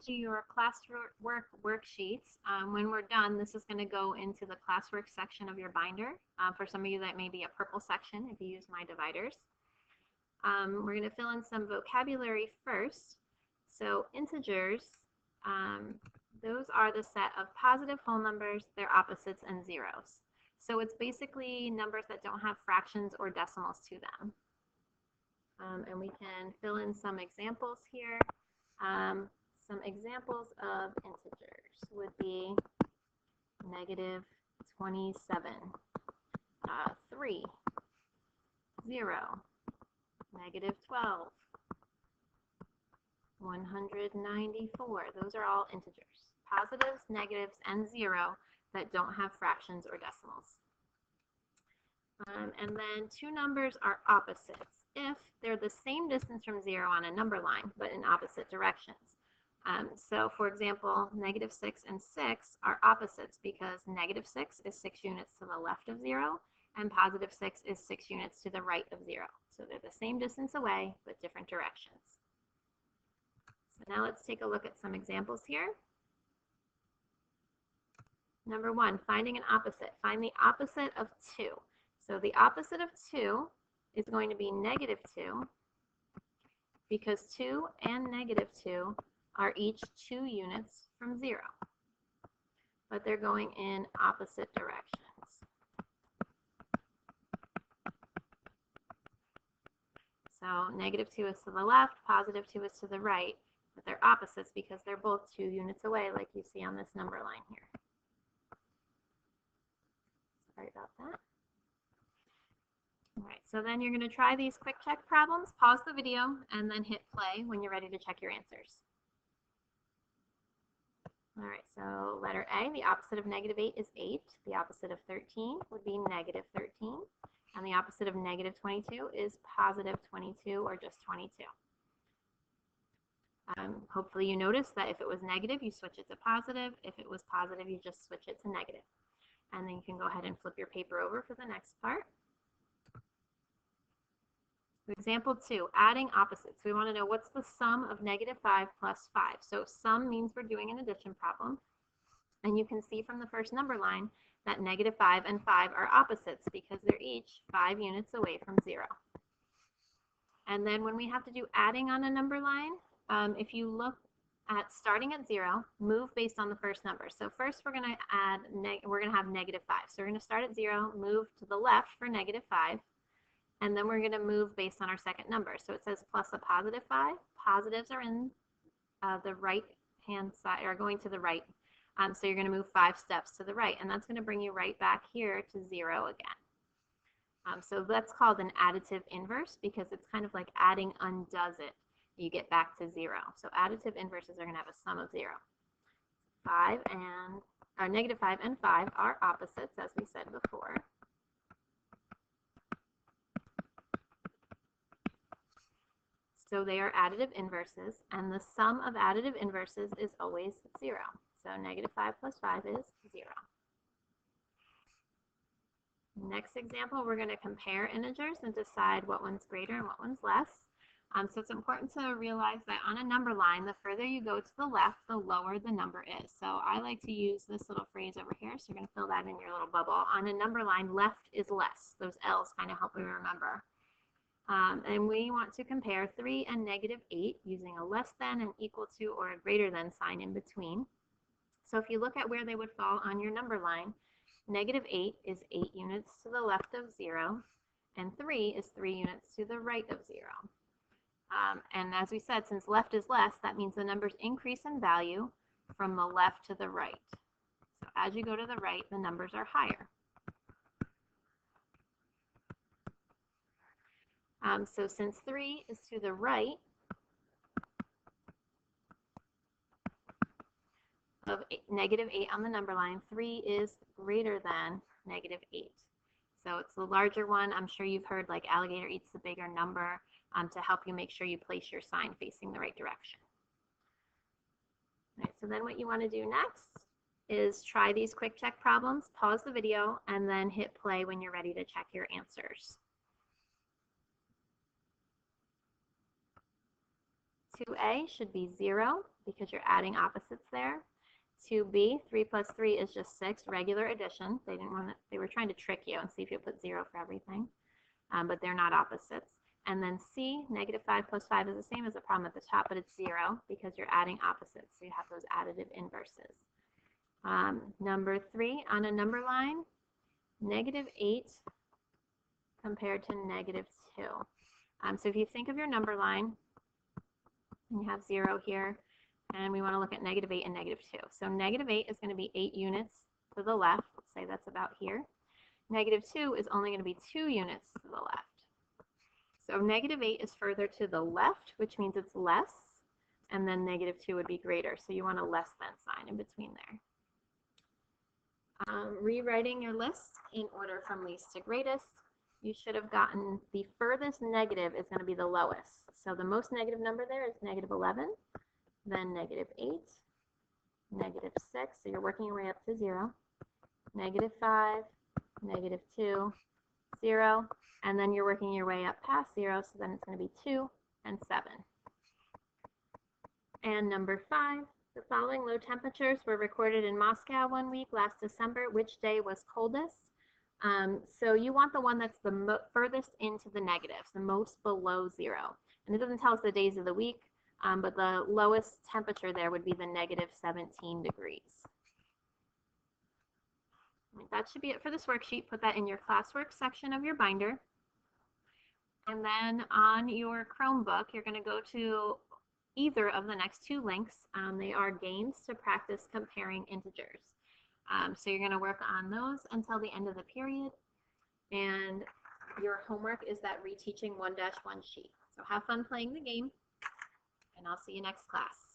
to your classwork worksheets. When we're done, this is going to go into the classwork section of your binder. For some of you, that may be a purple section if you use my dividers. We're going to fill in some vocabulary first. So integers, those are the set of positive whole numbers, their opposites, and zeros. So it's basically numbers that don't have fractions or decimals to them. And we can fill in some examples here. Some examples of integers would be negative 27, 3, 0, negative 12, 194. Those are all integers. Positives, negatives, and 0 that don't have fractions or decimals. And then two numbers are opposites if they're the same distance from 0 on a number line, but in opposite directions. So, for example, negative 6 and 6 are opposites because negative 6 is 6 units to the left of 0, and positive 6 is 6 units to the right of 0. So they're the same distance away, but different directions. So now let's take a look at some examples here. Number 1, finding an opposite. Find the opposite of 2. So the opposite of 2 is going to be negative 2 because 2 and negative 2 are each 2 units from 0, but they're going in opposite directions. So negative 2 is to the left, positive 2 is to the right, but they're opposites because they're both 2 units away, like you see on this number line here. Sorry about that. All right, so then you're going to try these quick check problems, pause the video, and then hit play when you're ready to check your answers. All right, so letter A, the opposite of negative 8 is 8. The opposite of 13 would be negative 13. And the opposite of negative 22 is positive 22 or just 22. Hopefully you noticed that if it was negative, you switch it to positive. If it was positive, you just switch it to negative. And then you can go ahead and flip your paper over for the next part. Example 2, adding opposites. We want to know what's the sum of negative 5 plus 5. So sum means we're doing an addition problem. And you can see from the first number line that negative 5 and 5 are opposites because they're each 5 units away from 0. And then when we have to do adding on a number line, if you look at starting at 0, move based on the first number. So first we're going to have negative 5. So we're going to start at 0, move to the left for negative 5. And then we're going to move based on our second number. So it says plus a positive 5. Positives are in the right-hand side, or going to the right. So you're going to move 5 steps to the right. And that's going to bring you right back here to 0 again. So that's called an additive inverse because it's kind of like adding undoes it. You get back to 0. So additive inverses are going to have a sum of 0. Negative 5 and 5 are opposites, as we said before. So they are additive inverses, and the sum of additive inverses is always 0. So negative 5 plus 5 is 0. Next example, we're going to compare integers and decide what one's greater and what one's less. So it's important to realize that on a number line, the further you go to the left, the lower the number is. So I like to use this little phrase over here. So you're going to fill that in your little bubble. On a number line, left is less. Those L's kind of help me remember. And we want to compare 3 and negative 8 using a less than, an equal to, or a greater than sign in between. So if you look at where they would fall on your number line, negative 8 is 8 units to the left of 0, and 3 is 3 units to the right of 0. And as we said, since left is less, that means the numbers increase in value from the left to the right. So as you go to the right, the numbers are higher. So since 3 is to the right of negative 8 on the number line, 3 is greater than negative 8. So it's the larger one. I'm sure you've heard like alligator eats the bigger number to help you make sure you place your sign facing the right direction. All right, so then what you want to do next is try these quick check problems, pause the video, and then hit play when you're ready to check your answers. 2A should be 0. because you're adding opposites there. 2b, 3 plus 3 is just 6, regular addition. They were trying to trick you and see if you put 0 for everything, but they're not opposites. And then c, negative 5 plus 5 is the same as the problem at the top, but it's 0 because you're adding opposites, so you have those additive inverses. Number 3, on a number line, negative 8 compared to negative 2. So if you think of your number line, and you have 0 here, and we want to look at negative 8 and negative 2. So negative 8 is going to be 8 units to the left. Let's say that's about here. Negative 2 is only going to be 2 units to the left. So negative 8 is further to the left, which means it's less, and then negative 2 would be greater. So you want a less than sign in between there. Rewriting your list in order from least to greatest, you should have gotten the furthest negative is going to be the lowest. So the most negative number there is negative 11, then negative 8, negative 6, so you're working your way up to 0, negative 5, negative 2, 0, and then you're working your way up past 0, so then it's going to be 2 and 7. And number 5, the following low temperatures were recorded in Moscow one week last December. Which day was coldest? So you want the one that's the furthest into the negatives, the most below 0. And it doesn't tell us the days of the week, but the lowest temperature there would be the negative 17 degrees. That should be it for this worksheet. Put that in your classwork section of your binder. And then on your Chromebook, you're going to go to either of the next 2 links. They are games to practice comparing integers. So you're going to work on those until the end of the period. And your homework is that reteaching 1-1 sheet. So have fun playing the game, and I'll see you next class.